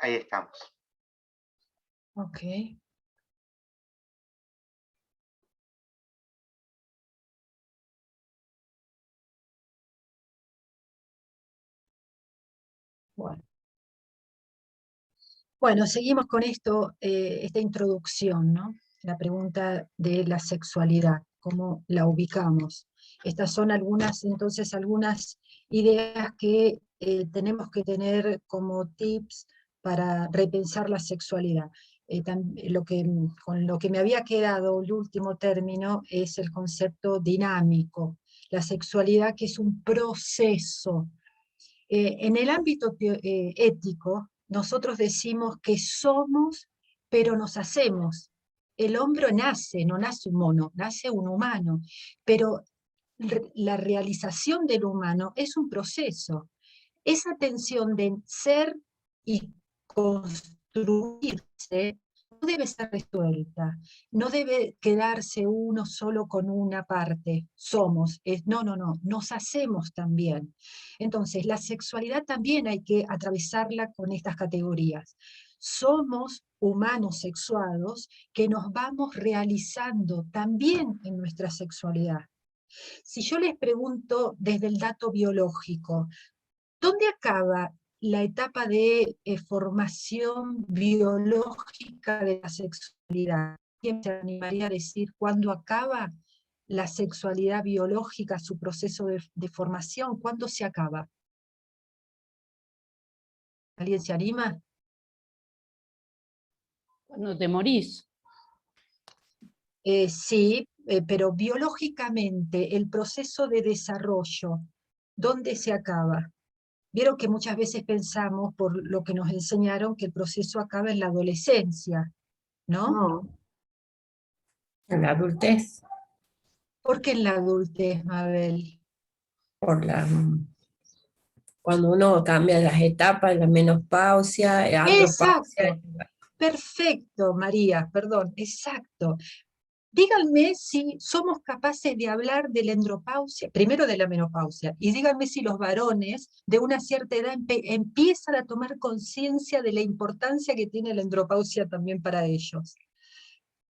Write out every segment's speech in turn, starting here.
Ahí estamos. Ok. Bueno. Bueno, seguimos con esto, esta introducción, ¿no? La pregunta de la sexualidad, cómo la ubicamos. Estas son algunas, entonces, algunas ideas que tenemos que tener como tips para repensar la sexualidad. Con lo que me había quedado el último término es el concepto dinámico, la sexualidad que es un proceso. En el ámbito ético, nosotros decimos que somos, pero nos hacemos. El hombre nace, no nace un mono, nace un humano, pero la realización del humano es un proceso. Esa tensión de ser y construirse no debe ser resuelta, no debe quedarse uno solo con una parte, somos, no, no, no, nos hacemos también. Entonces, la sexualidad también hay que atravesarla con estas categorías. Somos humanos sexuados que nos vamos realizando también en nuestra sexualidad. Si yo les pregunto desde el dato biológico, ¿dónde acaba la etapa de formación biológica de la sexualidad? ¿Quién se animaría a decir cuándo acaba la sexualidad biológica, su proceso de formación? ¿Cuándo se acaba? ¿Alguien se anima? Cuando te morís. Sí, pero biológicamente el proceso de desarrollo, ¿dónde se acaba? Vieron que muchas veces pensamos, por lo que nos enseñaron, que el proceso acaba en la adolescencia, ¿no? No, en la adultez, ¿Por qué en la adultez, Mabel? por cuando uno cambia las etapas, la menopausia, andropausia. Exacto, perfecto, María, perdón, exacto. Díganme si somos capaces de hablar de la andropausia, primero de la menopausia, y díganme si los varones de una cierta edad empiezan a tomar conciencia de la importancia que tiene la andropausia también para ellos.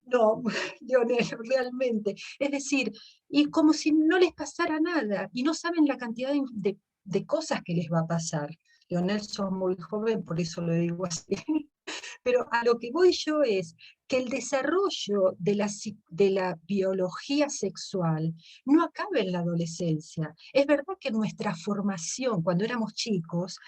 No, Leonel, realmente. Es decir, y como si no les pasara nada, y no saben la cantidad de cosas que les va a pasar. Leonel, sos muy joven, por eso lo digo así. Pero a lo que voy yo es que el desarrollo de la biología sexual no acaba en la adolescencia. Es verdad que nuestra formación, cuando éramos chicos,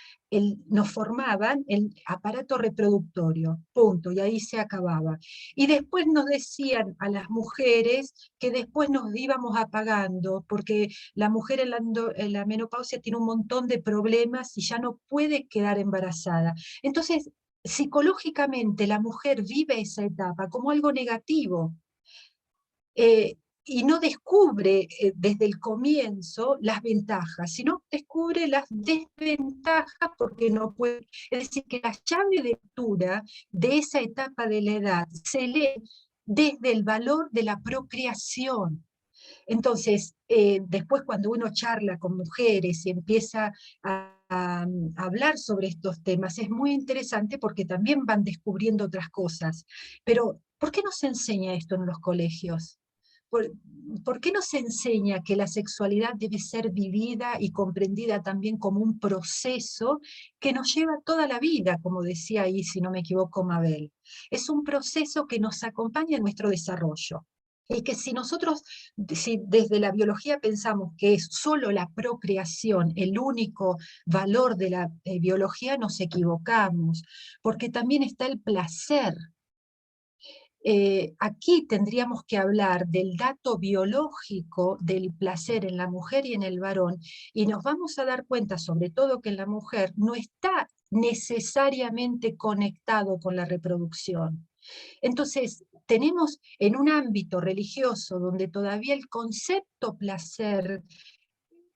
nos formaban el aparato reproductorio, punto, y ahí se acababa. Y después nos decían a las mujeres que después nos íbamos apagando, porque la mujer en la menopausia tiene un montón de problemas y ya no puede quedar embarazada. Entonces, psicológicamente la mujer vive esa etapa como algo negativo y no descubre desde el comienzo las ventajas, sino descubre las desventajas porque no puede. Es decir, que la llave de lectura de esa etapa de la edad se lee desde el valor de la procreación. Entonces, después cuando uno charla con mujeres y empieza a hablar sobre estos temas, es muy interesante porque también van descubriendo otras cosas. Pero, ¿por qué no se enseña esto en los colegios? ¿Por, ¿Por qué no se enseña que la sexualidad debe ser vivida y comprendida también como un proceso que nos lleva toda la vida, como decía ahí, si no me equivoco, Mabel? Es un proceso que nos acompaña en nuestro desarrollo. Y que si nosotros, si desde la biología pensamos que es solo la procreación el único valor de la biología, nos equivocamos, porque también está el placer. Aquí tendríamos que hablar del dato biológico del placer en la mujer y en el varón, y nos vamos a dar cuenta, sobre todo, que en la mujer no está necesariamente conectado con la reproducción. Entonces, tenemos en un ámbito religioso donde todavía el concepto placer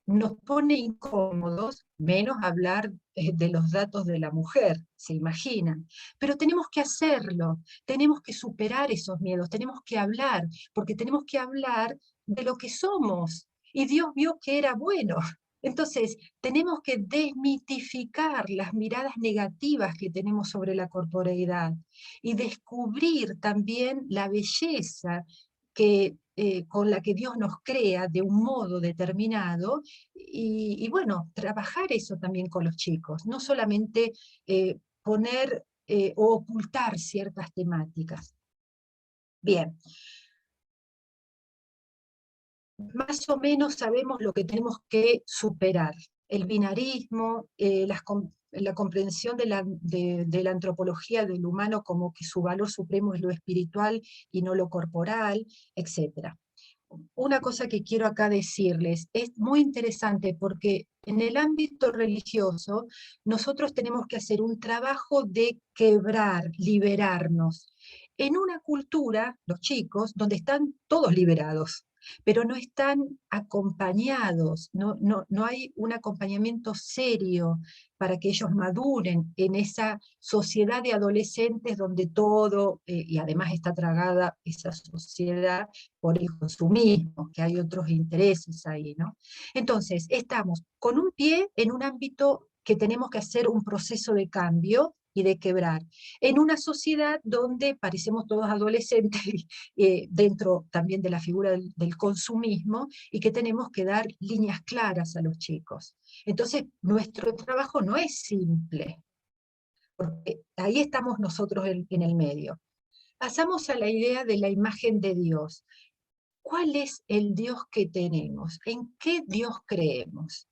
nos pone incómodos, menos hablar de los datos de la mujer, se imaginan. Pero tenemos que hacerlo, tenemos que superar esos miedos, tenemos que hablar, porque tenemos que hablar de lo que somos. Y Dios vio que era bueno. Entonces, tenemos que desmitificar las miradas negativas que tenemos sobre la corporeidad y descubrir también la belleza con la que Dios nos crea de un modo determinado y bueno, trabajar eso también con los chicos, no solamente poner o ocultar ciertas temáticas. Bien, más o menos sabemos lo que tenemos que superar. El binarismo, la comprensión de la antropología del humano como que su valor supremo es lo espiritual y no lo corporal, etc. Una cosa que quiero acá decirles, es muy interesante porque en el ámbito religioso nosotros tenemos que hacer un trabajo de quebrar, liberarnos. En una cultura, los chicos, donde están todos liberados, pero no están acompañados, no hay un acompañamiento serio para que ellos maduren en esa sociedad de adolescentes donde todo, y además está tragada esa sociedad por el consumismo, que hay otros intereses ahí, ¿no? Entonces, estamos con un pie en un ámbito que tenemos que hacer un proceso de cambio y de quebrar, en una sociedad donde parecemos todos adolescentes, dentro también de la figura del consumismo, y que tenemos que dar líneas claras a los chicos. Entonces, nuestro trabajo no es simple, porque ahí estamos nosotros en el medio. Pasamos a la idea de la imagen de Dios. ¿Cuál es el Dios que tenemos? ¿En qué Dios creemos?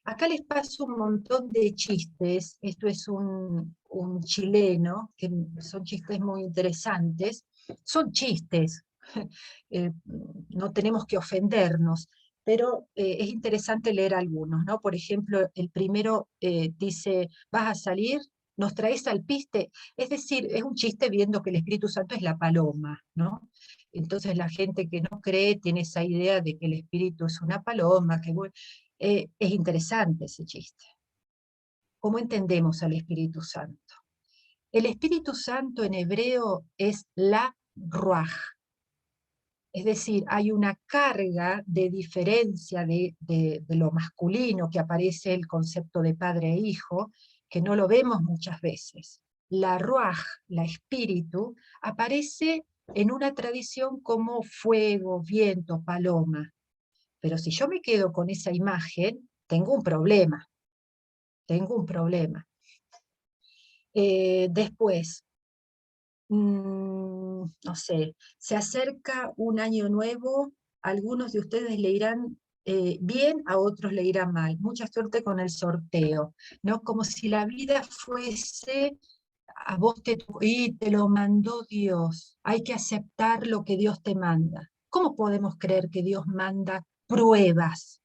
Acá les paso un montón de chistes. Esto es un chileno, que son chistes muy interesantes. Son chistes, eh, no tenemos que ofendernos, pero es interesante leer algunos, ¿no? Por ejemplo, el primero dice, ¿vas a salir? ¿Nos traes alpiste? Es decir, es un chiste viendo que el Espíritu Santo es la paloma, ¿no? Entonces la gente que no cree tiene esa idea de que el Espíritu es una paloma, es interesante ese chiste. ¿Cómo entendemos al Espíritu Santo? El Espíritu Santo en hebreo es la ruaj, es decir, hay una carga de diferencia de lo masculino que aparece el concepto de padre e hijo, que no lo vemos muchas veces. La ruaj, la espíritu, aparece en una tradición como fuego, viento, paloma. Pero si yo me quedo con esa imagen, tengo un problema, tengo un problema. Después, no sé, se acerca un año nuevo, algunos de ustedes le irán bien, a otros le irán mal. Mucha suerte con el sorteo, ¿no? Como si la vida fuese, a vos y te lo mandó Dios. Hay que aceptar lo que Dios te manda. ¿Cómo podemos creer que Dios manda pruebas?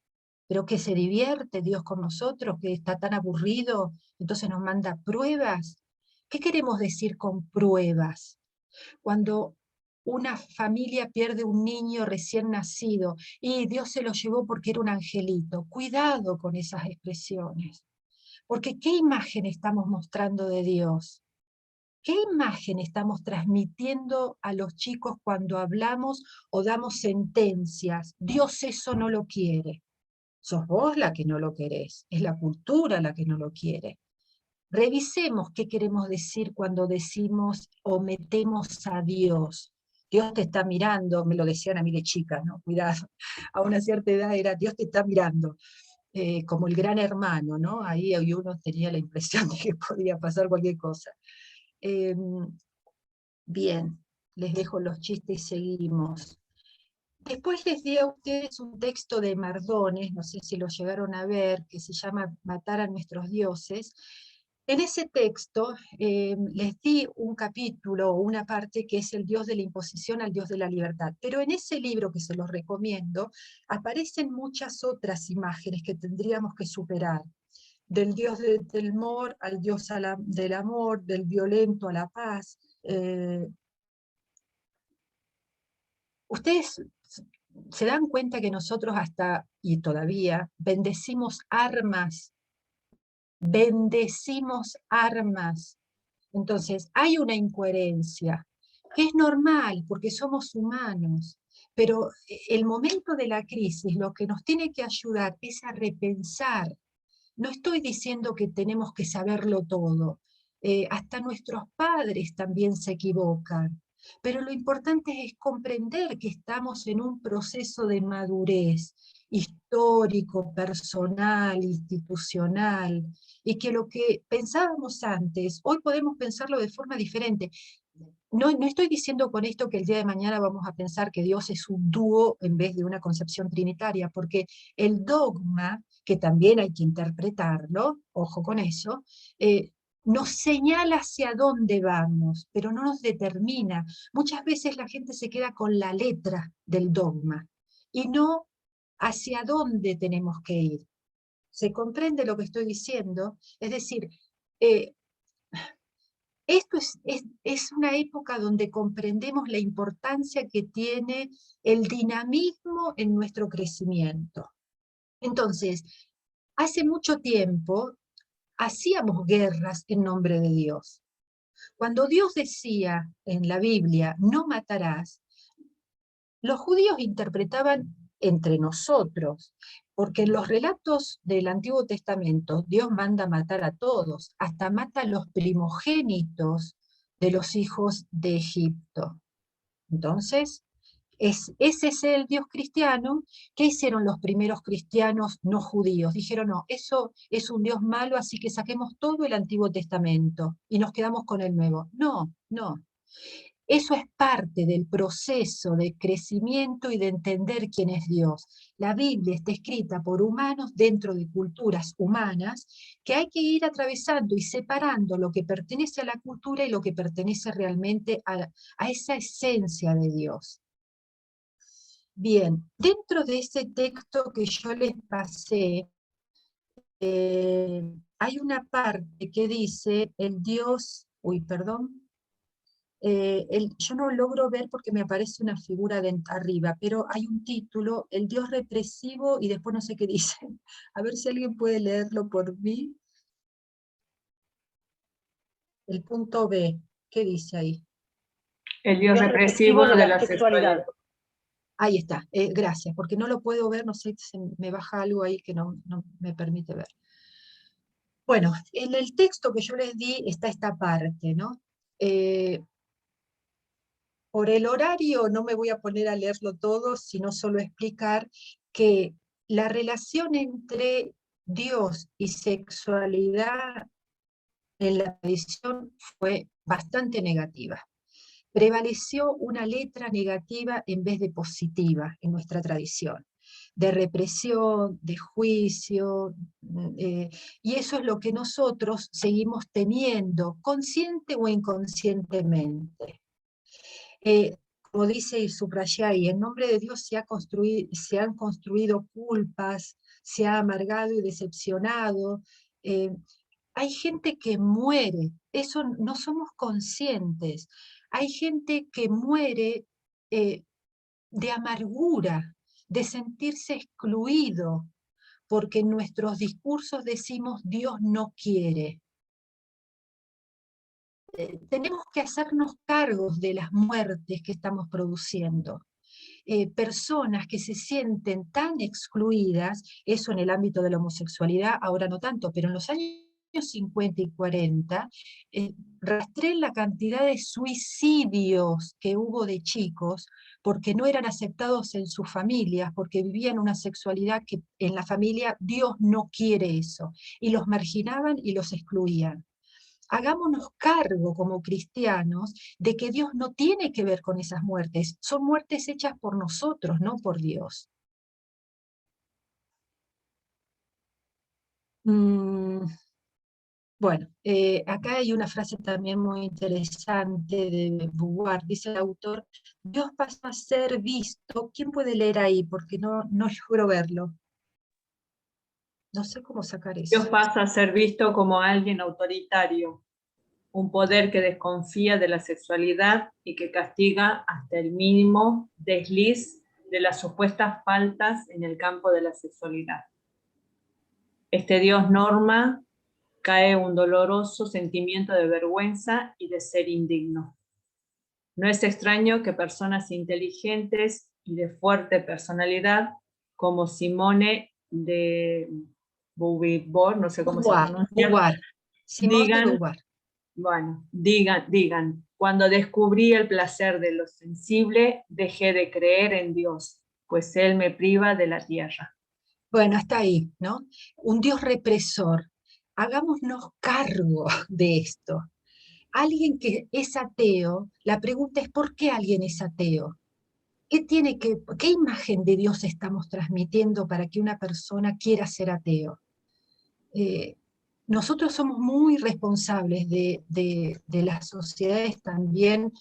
Pero que se divierte Dios con nosotros, que está tan aburrido, entonces nos manda pruebas. ¿Qué queremos decir con pruebas? Cuando una familia pierde un niño recién nacido y Dios se lo llevó porque era un angelito. Cuidado con esas expresiones, porque ¿qué imagen estamos mostrando de Dios? ¿Qué imagen estamos transmitiendo a los chicos cuando hablamos o damos sentencias? Dios eso no lo quiere. Sos vos la que no lo querés, es la cultura la que no lo quiere. Revisemos qué queremos decir cuando decimos o metemos a Dios. Dios te está mirando, me lo decían a mí de chica, ¿no? Cuidado, a una cierta edad era Dios te está mirando, como el gran hermano, ¿no? Ahí uno tenía la impresión de que podía pasar cualquier cosa. Eh, bien, les dejo los chistes y seguimos. Después les di a ustedes un texto de Mardones, no sé si lo llegaron a ver, que se llama Matar a nuestros dioses. En ese texto les di un capítulo o una parte que es el Dios de la imposición al Dios de la libertad. Pero en ese libro, que se los recomiendo, aparecen muchas otras imágenes que tendríamos que superar. Del Dios del temor al Dios del amor, del violento a la paz. Ustedes se dan cuenta que nosotros hasta, y todavía, bendecimos armas. Entonces, hay una incoherencia, que es normal, porque somos humanos, Pero el momento de la crisis lo que nos tiene que ayudar es a repensar. No estoy diciendo que tenemos que saberlo todo. Hasta nuestros padres también se equivocan. Pero lo importante es comprender que estamos en un proceso de madurez histórico, personal, institucional, y que lo que pensábamos antes, hoy podemos pensarlo de forma diferente. No estoy diciendo con esto que el día de mañana vamos a pensar que Dios es un dúo en vez de una concepción trinitaria, porque el dogma, que también hay que interpretarlo, ojo con eso, nos señala hacia dónde vamos, pero no nos determina. Muchas veces la gente se queda con la letra del dogma y no hacia dónde tenemos que ir. ¿Se comprende lo que estoy diciendo? Es decir, eh, esto es una época donde comprendemos la importancia que tiene el dinamismo en nuestro crecimiento. Entonces, hace mucho tiempo hacíamos guerras en nombre de Dios. Cuando Dios decía en la Biblia, no matarás, los judíos interpretaban entre nosotros, porque en los relatos del Antiguo Testamento Dios manda matar a todos, hasta mata a los primogénitos de los hijos de Egipto. Entonces, ese es el Dios cristiano. ¿Qué hicieron los primeros cristianos no judíos? Dijeron, no, eso es un Dios malo, así que saquemos todo el Antiguo Testamento y nos quedamos con el Nuevo. No, no. Eso es parte del proceso de crecimiento y de entender quién es Dios. La Biblia está escrita por humanos dentro de culturas humanas que hay que ir atravesando y separando lo que pertenece a la cultura y lo que pertenece realmente a esa esencia de Dios. Bien, dentro de ese texto que yo les pasé, hay una parte que dice el Dios, perdón, yo no logro ver porque me aparece una figura arriba, pero hay un título, el Dios represivo, y después no sé qué dice. A ver si alguien puede leerlo por mí. El punto B, ¿qué dice ahí? El Dios represivo de la sexualidad. Ahí está, gracias, porque no lo puedo ver, no sé, me baja algo ahí que no me permite ver. Bueno, en el texto que yo les di está esta parte, ¿no? Por el horario no me voy a poner a leerlo todo, sino solo explicar que la relación entre Dios y sexualidad en la tradición fue bastante negativa. Prevaleció una letra negativa en vez de positiva en nuestra tradición, de represión, de juicio, y eso es lo que nosotros seguimos teniendo, consciente o inconscientemente. Como dice y subrayé ahí, en nombre de Dios se han construido culpas, se ha amargado y decepcionado. Hay gente que muere, eso no somos conscientes. Hay gente que muere de amargura, de sentirse excluido, porque en nuestros discursos decimos Dios no quiere. Tenemos que hacernos cargos de las muertes que estamos produciendo. Personas que se sienten tan excluidas, eso en el ámbito de la homosexualidad, ahora no tanto, pero en los años 50 y 40, rastré la cantidad de suicidios que hubo de chicos porque no eran aceptados en sus familias, porque vivían una sexualidad que en la familia Dios no quiere eso, y los marginaban y los excluían. Hagámonos cargo como cristianos de que Dios no tiene que ver con esas muertes, son muertes hechas por nosotros, no por Dios. Bueno, acá hay una frase también muy interesante de Beauvoir, dice el autor, Dios pasó a ser visto. ¿Quién puede leer ahí? Porque no logro verlo. No sé cómo sacar eso. Dios pasa a ser visto como alguien autoritario, un poder que desconfía de la sexualidad y que castiga hasta el mínimo desliz de las supuestas faltas en el campo de la sexualidad. Este Dios norma cae un doloroso sentimiento de vergüenza y de ser indigno. No es extraño que personas inteligentes y de fuerte personalidad, como Simone de Beauvoir, no sé cómo se pronuncia, Beauvoir. Simone de digan, Beauvoir. bueno, digan, cuando descubrí el placer de lo sensible, dejé de creer en Dios, pues Él me priva de la tierra. Bueno, hasta ahí, ¿no? Un Dios represor. Hagámonos cargo de esto. Alguien que es ateo, la pregunta es ¿por qué alguien es ateo? ¿Qué imagen de Dios estamos transmitiendo para que una persona quiera ser ateo? Nosotros somos muy responsables de las sociedades también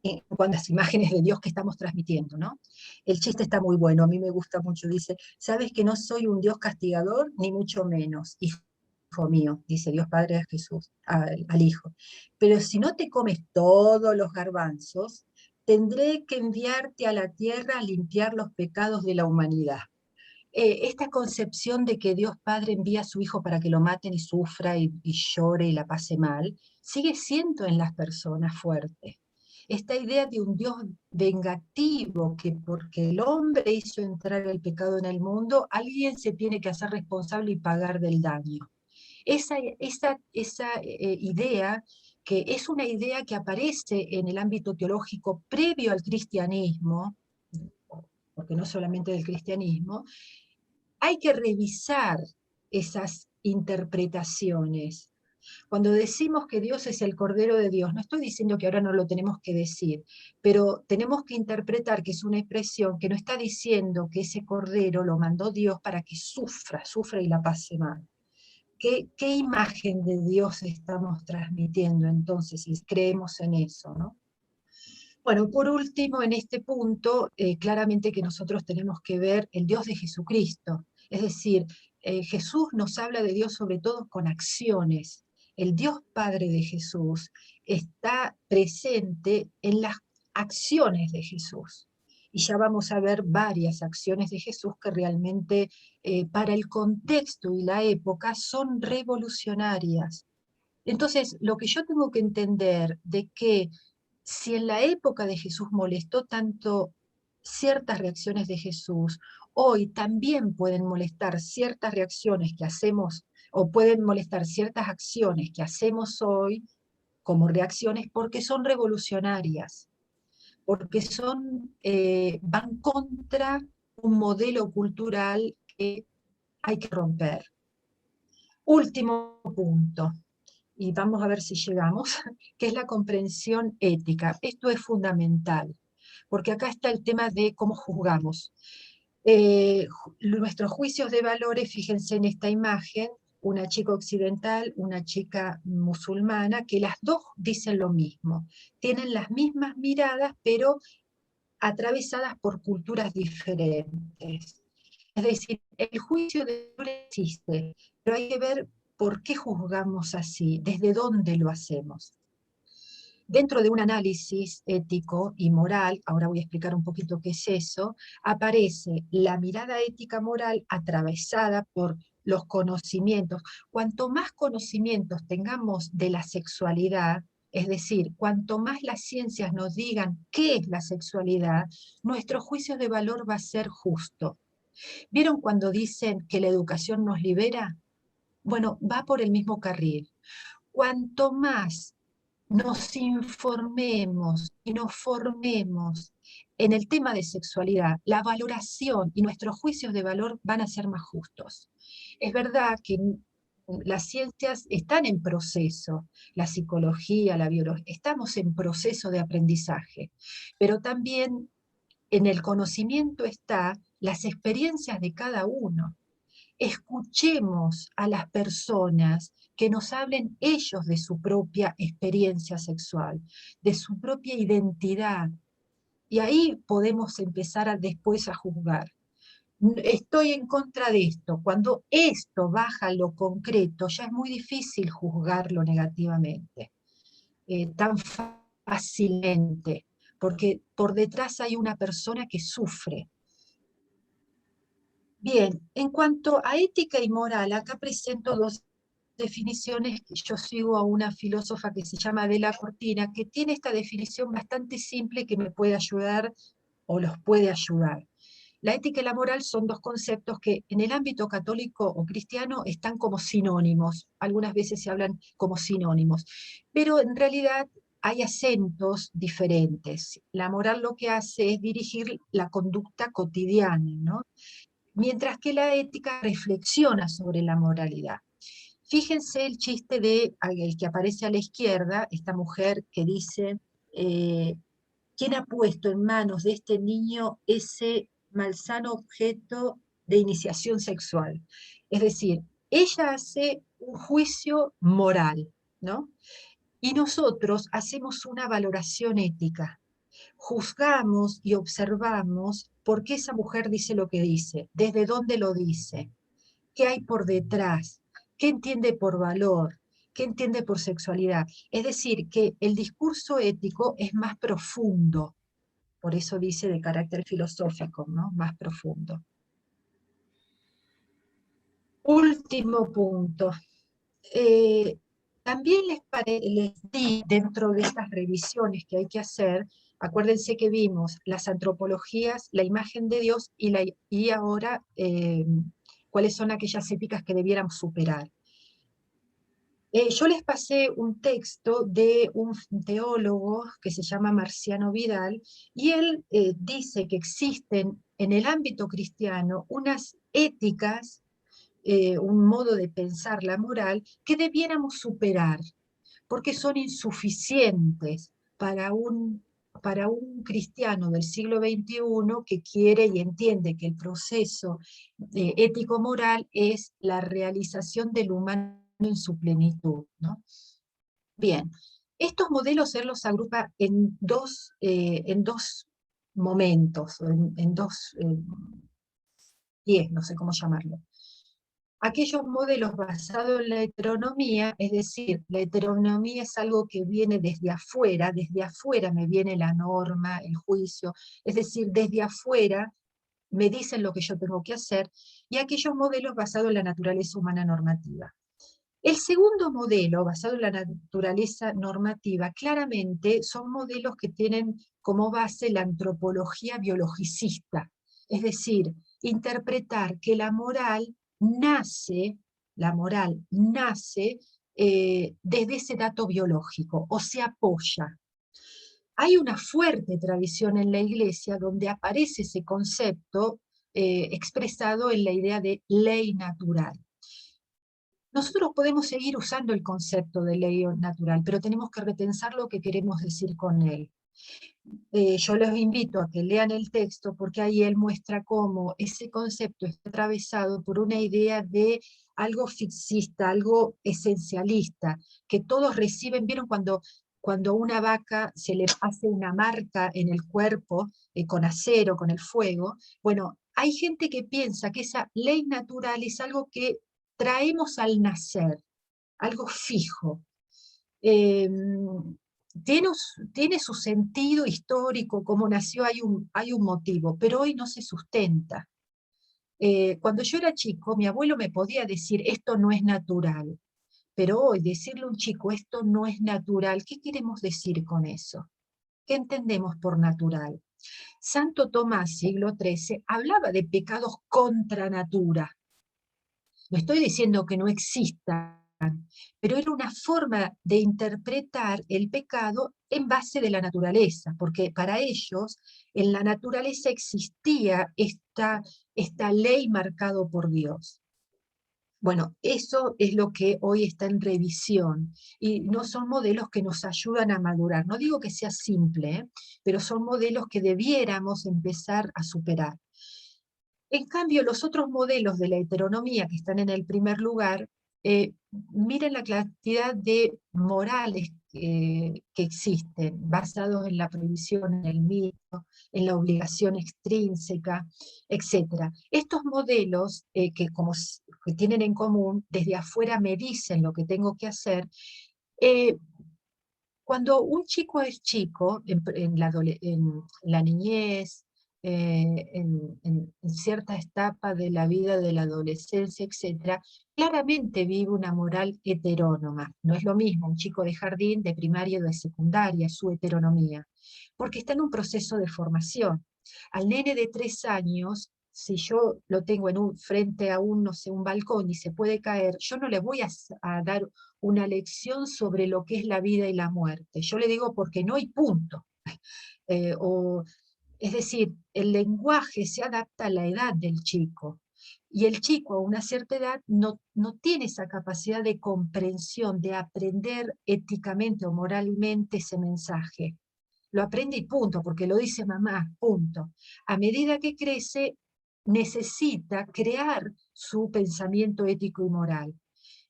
en cuanto a las imágenes de Dios que estamos transmitiendo, ¿no? El chiste está muy bueno, a mí me gusta mucho, dice, sabes que no soy un Dios castigador, ni mucho menos, hijo mío, dice Dios Padre a Jesús, al Hijo, pero si no te comes todos los garbanzos, tendré que enviarte a la tierra a limpiar los pecados de la humanidad. Esta concepción de que Dios Padre envía a su Hijo para que lo maten y sufra y llore y la pase mal, sigue siendo en las personas fuerte. Esta idea de un Dios vengativo, que porque el hombre hizo entrar el pecado en el mundo, alguien se tiene que hacer responsable y pagar del daño. Esa idea, que es una idea que aparece en el ámbito teológico previo al cristianismo, porque no solamente del cristianismo, hay que revisar esas interpretaciones. Cuando decimos que Dios es el Cordero de Dios, no estoy diciendo que ahora no lo tenemos que decir, pero tenemos que interpretar que es una expresión que no está diciendo que ese Cordero lo mandó Dios para que sufra y la pase mal. ¿Qué imagen de Dios estamos transmitiendo entonces si creemos en eso, ¿no? Bueno, por último, en este punto, claramente que nosotros tenemos que ver el Dios de Jesucristo. Es decir, Jesús nos habla de Dios sobre todo con acciones. El Dios Padre de Jesús está presente en las acciones de Jesús. Y ya vamos a ver varias acciones de Jesús que realmente para el contexto y la época son revolucionarias. Entonces, lo que yo tengo que entender de que si en la época de Jesús molestó tanto ciertas reacciones de Jesús, hoy también pueden molestar ciertas reacciones que hacemos, o pueden molestar ciertas acciones que hacemos hoy como reacciones porque son revolucionarias, porque van contra un modelo cultural que hay que romper. Último punto, y vamos a ver si llegamos, que es la comprensión ética. Esto es fundamental, porque acá está el tema de cómo juzgamos. Nuestros juicios de valores, fíjense en esta imagen, una chica occidental, una chica musulmana, que las dos dicen lo mismo, tienen las mismas miradas, pero atravesadas por culturas diferentes. Es decir, el juicio de valor existe, pero hay que ver por qué juzgamos así, desde dónde lo hacemos. Dentro de un análisis ético y moral, ahora voy a explicar un poquito qué es eso, aparece la mirada ética moral atravesada por los conocimientos. Cuanto más conocimientos tengamos de la sexualidad, es decir, cuanto más las ciencias nos digan qué es la sexualidad, nuestro juicio de valor va a ser justo. ¿Vieron cuando dicen que la educación nos libera? Bueno, va por el mismo carril. Cuanto más nos informemos y nos formemos en el tema de sexualidad, la valoración y nuestros juicios de valor van a ser más justos. Es verdad que las ciencias están en proceso, la psicología, la biología, estamos en proceso de aprendizaje, pero también en el conocimiento está las experiencias de cada uno. Escuchemos a las personas que nos hablen ellos de su propia experiencia sexual, de su propia identidad. Y ahí podemos empezar después a juzgar. Estoy en contra de esto. Cuando esto baja a lo concreto, ya es muy difícil juzgarlo negativamente, tan fácilmente, porque por detrás hay una persona que sufre. Bien, en cuanto a ética y moral, acá presento dos definiciones. Yo sigo a una filósofa que se llama Adela Cortina, que tiene esta definición bastante simple que me puede ayudar o los puede ayudar. La ética y la moral son dos conceptos que en el ámbito católico o cristiano están como sinónimos. Algunas veces se hablan como sinónimos, pero en realidad hay acentos diferentes. La moral lo que hace es dirigir la conducta cotidiana, ¿no? Mientras que la ética reflexiona sobre la moralidad. Fíjense el chiste de el que aparece a la izquierda, esta mujer que dice, ¿quién ha puesto en manos de este niño ese malsano objeto de iniciación sexual? Es decir, ella hace un juicio moral, ¿no? Y nosotros hacemos una valoración ética. Juzgamos y observamos por qué esa mujer dice lo que dice, desde dónde lo dice, qué hay por detrás, qué entiende por valor, qué entiende por sexualidad. Es decir, que el discurso ético es más profundo, por eso dice de carácter filosófico, ¿no? Más profundo. Último punto. También les di dentro de estas revisiones que hay que hacer, acuérdense que vimos las antropologías, la imagen de Dios y ahora cuáles son aquellas éticas que debiéramos superar. Yo les pasé un texto de un teólogo que se llama Marciano Vidal, y él dice que existen en el ámbito cristiano unas éticas, un modo de pensar la moral, que debiéramos superar, porque son insuficientes para un cristiano del siglo XXI que quiere y entiende que el proceso ético-moral es la realización del humano en su plenitud, ¿no? Bien, estos modelos él los agrupa en dos momentos, en dos pies, no sé cómo llamarlo. Aquellos modelos basados en la heteronomía, es decir, la heteronomía es algo que viene desde afuera me viene la norma, el juicio, es decir, desde afuera me dicen lo que yo tengo que hacer, y aquellos modelos basados en la naturaleza humana normativa. El segundo modelo, basado en la naturaleza normativa, claramente son modelos que tienen como base la antropología biologicista, es decir, interpretar que la moral nace desde ese dato biológico, o se apoya. Hay una fuerte tradición en la Iglesia donde aparece ese concepto expresado en la idea de ley natural. Nosotros podemos seguir usando el concepto de ley natural, pero tenemos que repensar lo que queremos decir con él. Yo los invito a que lean el texto porque ahí él muestra cómo ese concepto está atravesado por una idea de algo fixista, algo esencialista, que todos reciben. ¿Vieron cuando a una vaca se le hace una marca en el cuerpo con acero, con el fuego? Bueno, hay gente que piensa que esa ley natural es algo que traemos al nacer, algo fijo. Tiene su sentido histórico, como nació hay un motivo, pero hoy no se sustenta. Cuando yo era chico, mi abuelo me podía decir, esto no es natural, pero hoy decirle a un chico, esto no es natural, ¿qué queremos decir con eso? ¿Qué entendemos por natural? Santo Tomás, siglo XIII, hablaba de pecados contra natura. No estoy diciendo que no existan, pero era una forma de interpretar el pecado en base de la naturaleza, porque para ellos en la naturaleza existía esta ley marcado por Dios. Bueno, eso es lo que hoy está en revisión, y no son modelos que nos ayudan a madurar. No digo que sea simple, pero son modelos que debiéramos empezar a superar. En cambio, los otros modelos de la heteronomía que están en el primer lugar, miren la cantidad de morales que existen, basados en la prohibición, en el mito, en la obligación extrínseca, etc. Estos modelos que tienen en común, desde afuera me dicen lo que tengo que hacer. Cuando un chico es chico, en la niñez, en cierta etapa de la vida de la adolescencia, etc., claramente vive una moral heterónoma. No es lo mismo un chico de jardín, de primaria o de secundaria, su heteronomía, porque está en un proceso de formación. Al nene de 3 años, si yo lo tengo frente a un, no sé, un balcón y se puede caer, yo no le voy a dar una lección sobre lo que es la vida y la muerte. Yo le digo porque no hay punto. Es decir, el lenguaje se adapta a la edad del chico. Y el chico a una cierta edad no tiene esa capacidad de comprensión, de aprender éticamente o moralmente ese mensaje. Lo aprende y punto, porque lo dice mamá, punto. A medida que crece, necesita crear su pensamiento ético y moral.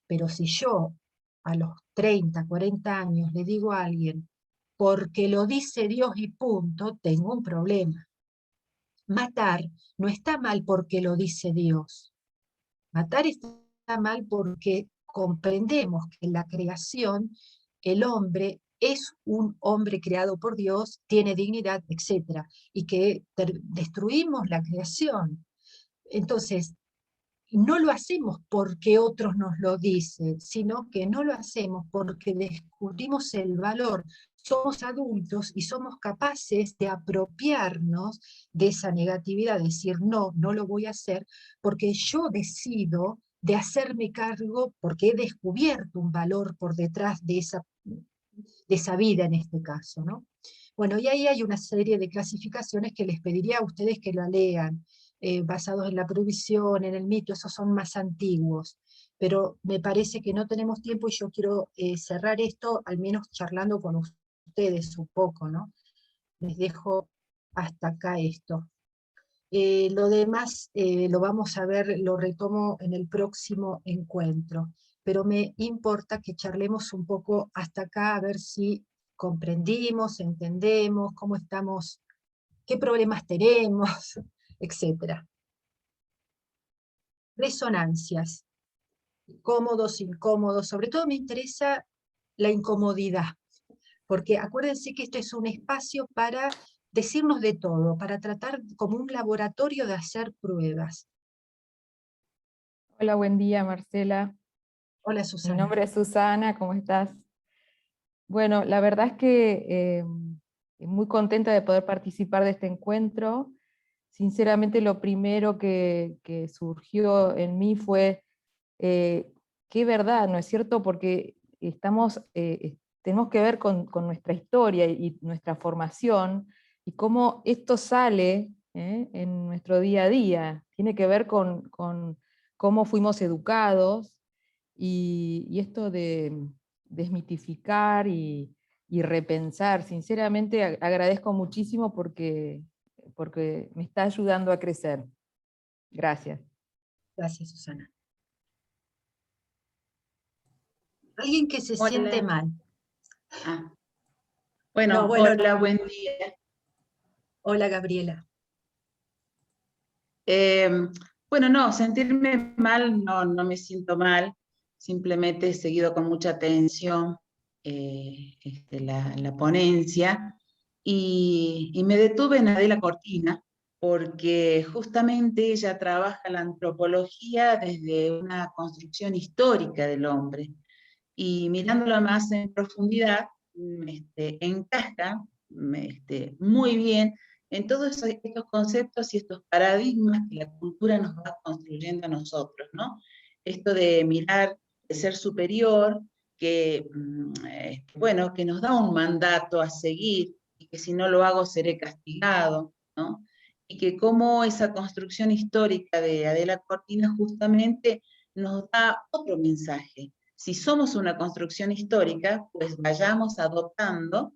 Pero si yo a los 30, 40 años le digo a alguien, porque lo dice Dios y punto, tengo un problema. Matar no está mal porque lo dice Dios. Matar está mal porque comprendemos que en la creación el hombre es un hombre creado por Dios, tiene dignidad, etc. Y que destruimos la creación. Entonces, no lo hacemos porque otros nos lo dicen, sino que no lo hacemos porque descubrimos el valor. Somos adultos y somos capaces de apropiarnos de esa negatividad, decir, no, no lo voy a hacer, porque yo decido de hacerme cargo, porque he descubierto un valor por detrás de esa vida en este caso, ¿no? Bueno, y ahí hay una serie de clasificaciones que les pediría a ustedes que la lean, basados en la provisión, en el mito, esos son más antiguos, pero me parece que no tenemos tiempo y yo quiero cerrar esto, al menos charlando con ustedes un poco, ¿no? Les dejo hasta acá esto. Lo demás lo vamos a ver, lo retomo en el próximo encuentro, pero me importa que charlemos un poco hasta acá a ver si comprendimos, entendemos, cómo estamos, qué problemas tenemos, etc. Resonancias, cómodos, incómodos, sobre todo me interesa la incomodidad, porque acuérdense que esto es un espacio para decirnos de todo, para tratar como un laboratorio de hacer pruebas. Hola, buen día, Marcela. Hola, Mi Susana. nombre es Susana, ¿cómo estás? Bueno, la verdad es que muy contenta de poder participar de este encuentro. Sinceramente, lo primero que surgió en mí fue qué verdad, ¿no es cierto? Porque tenemos que ver con nuestra historia y nuestra formación, y cómo esto sale en nuestro día a día. Tiene que ver con cómo fuimos educados, y esto de desmitificar y repensar. Sinceramente agradezco muchísimo porque me está ayudando a crecer. Gracias. Gracias, Susana. Alguien que se Hola. siente mal. Ah. Bueno, No, bueno, hola, buen día. Hola, Gabriela. Bueno, no, sentirme mal, no me siento mal, simplemente he seguido con mucha atención la ponencia y me detuve en Adela Cortina porque justamente ella trabaja la antropología desde una construcción histórica del hombre, y mirándolo más en profundidad, encaja muy bien en todos estos conceptos y estos paradigmas que la cultura nos va construyendo a nosotros, ¿no? Esto de mirar, de ser superior, que, bueno, que nos da un mandato a seguir, y que si no lo hago seré castigado, ¿no? Y que como esa construcción histórica de Adela Cortina justamente nos da otro mensaje. Si somos una construcción histórica, pues vayamos adoptando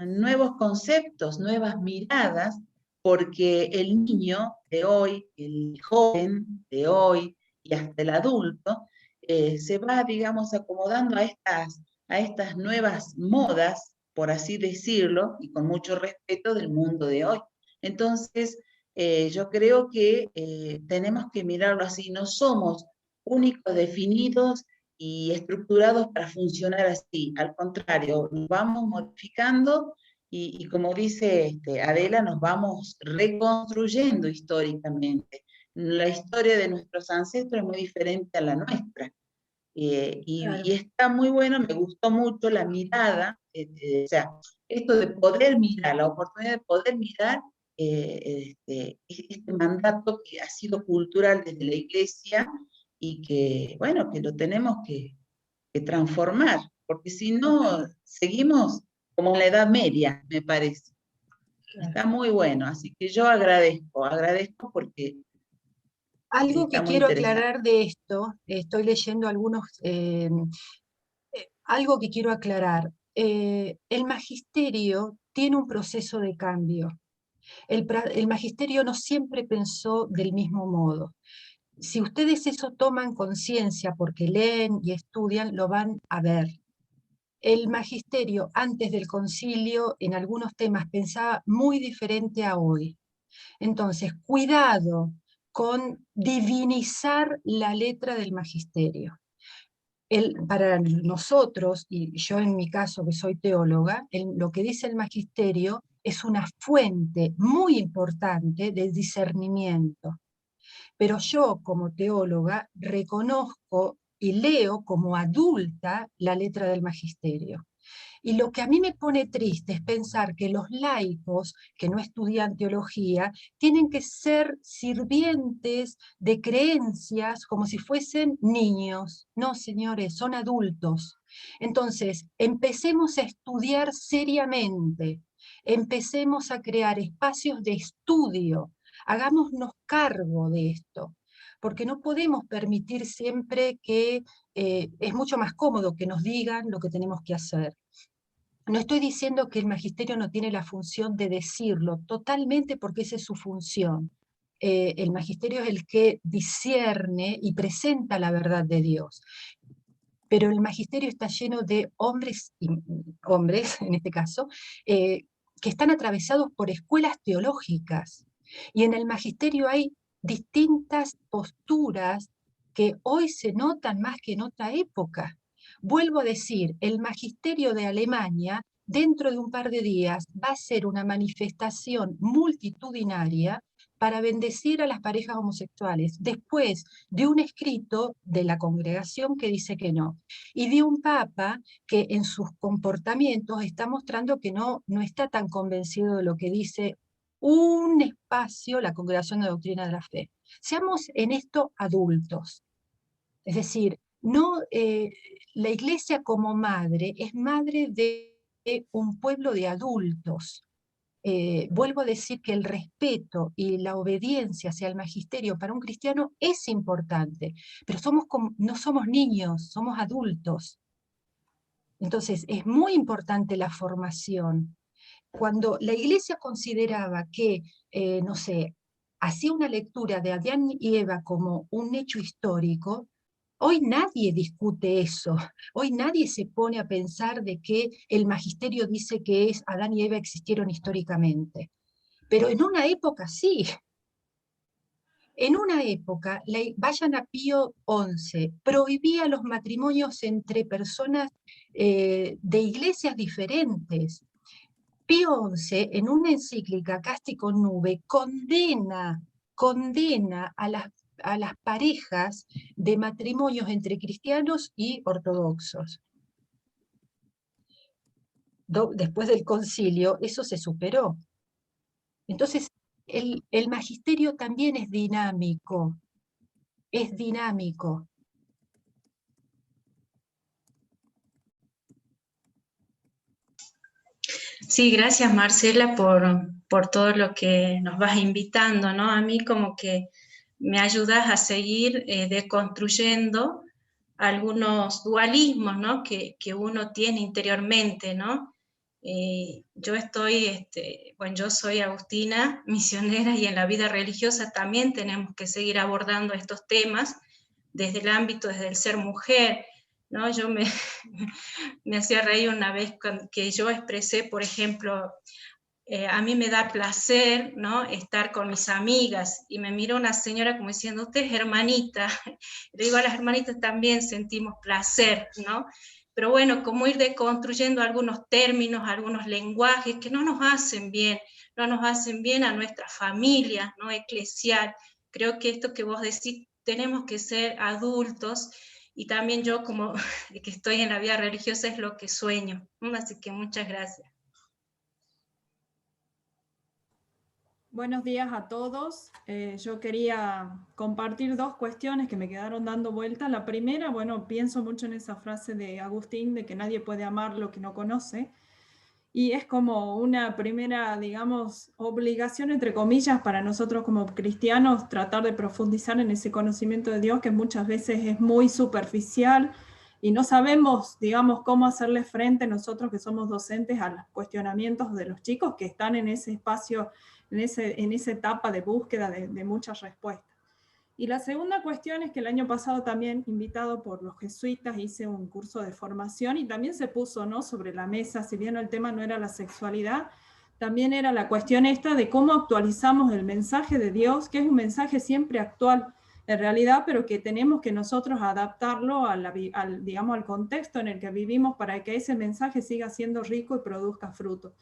nuevos conceptos, nuevas miradas, porque el niño de hoy, el joven de hoy y hasta el adulto, se va, digamos, acomodando a estas nuevas modas, por así decirlo, y con mucho respeto del mundo de hoy. Entonces, yo creo que tenemos que mirarlo así, no somos únicos, definidos y estructurados para funcionar así. Al contrario, nos vamos modificando y como dice Adela, nos vamos reconstruyendo históricamente. La historia de nuestros ancestros es muy diferente a la nuestra. Claro. Y está muy bueno, me gustó mucho la mirada, o sea, esto de poder mirar, la oportunidad de poder mirar este mandato que ha sido cultural desde la Iglesia y que, bueno, que lo tenemos que transformar, porque si no, seguimos como en la Edad Media, me parece. Está muy bueno, así que yo agradezco porque Algo está que muy quiero interesante. aclarar de esto, estoy leyendo algunos, algo que quiero aclarar. El magisterio tiene un proceso de cambio. El magisterio no siempre pensó del mismo modo. Si ustedes eso toman conciencia porque leen y estudian, lo van a ver. El magisterio antes del concilio en algunos temas pensaba muy diferente a hoy. Entonces, cuidado con divinizar la letra del magisterio. Para nosotros, y yo en mi caso que soy teóloga, lo que dice el magisterio es una fuente muy importante de discernimiento. Pero yo como teóloga reconozco y leo como adulta la letra del magisterio. Y lo que a mí me pone triste es pensar que los laicos que no estudian teología tienen que ser sirvientes de creencias como si fuesen niños. No, señores, son adultos. Entonces, empecemos a estudiar seriamente, empecemos a crear espacios de estudio, hagámonos cargo de esto, porque no podemos permitir siempre que es mucho más cómodo que nos digan lo que tenemos que hacer. No estoy diciendo que el magisterio no tiene la función de decirlo, totalmente, porque esa es su función. El magisterio es el que discierne y presenta la verdad de Dios. Pero el magisterio está lleno de hombres, hombres en este caso, que están atravesados por escuelas teológicas. Y en el magisterio hay distintas posturas que hoy se notan más que en otra época. Vuelvo a decir, el magisterio de Alemania, dentro de un par de días, va a ser una manifestación multitudinaria para bendecir a las parejas homosexuales, después de un escrito de la congregación que dice que no, y de un papa que en sus comportamientos está mostrando que no está tan convencido de lo que dice un espacio, la Congregación de Doctrina de la Fe. Seamos en esto adultos. Es decir, no, la Iglesia como madre es madre de un pueblo de adultos. Vuelvo a decir que el respeto y la obediencia hacia el magisterio para un cristiano es importante, pero no somos niños, somos adultos. Entonces, es muy importante la formación. Cuando la Iglesia consideraba que, no sé, hacía una lectura de Adán y Eva como un hecho histórico, hoy nadie discute eso. Hoy nadie se pone a pensar de que el magisterio dice que Adán y Eva existieron históricamente. Pero en una época sí. En una época, vayan a Pío XI, prohibía los matrimonios entre personas de iglesias diferentes. Pío XI, en una encíclica Casti con Nube, condena a las parejas de matrimonios entre cristianos y ortodoxos. Después del concilio, eso se superó. Entonces, el magisterio también es dinámico, es dinámico. Sí, gracias Marcela por todo lo que nos vas invitando, ¿no? A mí como que me ayudas a seguir deconstruyendo algunos dualismos, ¿no? que uno tiene interiormente, ¿no? Yo soy agustina, misionera, y en la vida religiosa también tenemos que seguir abordando estos temas desde el ámbito, desde el ser mujer, ¿no? Yo me hacía reír una vez que yo expresé, por ejemplo, a mí me da placer, ¿no?, estar con mis amigas, y me miró una señora como diciendo, usted es hermanita. Le digo, a las hermanitas también sentimos placer, ¿no? Pero bueno, como ir deconstruyendo algunos términos, algunos lenguajes que no nos hacen bien, no nos hacen bien a nuestra familia, ¿no?, eclesial. Creo que esto que vos decís, tenemos que ser adultos, y también yo como que estoy en la vida religiosa es lo que sueño. Así que muchas gracias. Buenos días a todos. Yo quería compartir dos cuestiones que me quedaron dando vuelta. La primera, bueno, pienso mucho en esa frase de Agustín de que nadie puede amar lo que no conoce. Y es como una primera, digamos, obligación, entre comillas, para nosotros como cristianos, tratar de profundizar en ese conocimiento de Dios que muchas veces es muy superficial y no sabemos, digamos, cómo hacerle frente nosotros que somos docentes a los cuestionamientos de los chicos que están en ese espacio, en esa etapa de búsqueda de muchas respuestas. Y la segunda cuestión es que el año pasado también, invitado por los jesuitas, hice un curso de formación y también se puso, ¿no?, sobre la mesa, si bien el tema no era la sexualidad, también era la cuestión esta de cómo actualizamos el mensaje de Dios, que es un mensaje siempre actual en realidad, pero que tenemos que nosotros adaptarlo digamos, al contexto en el que vivimos para que ese mensaje siga siendo rico y produzca fruto.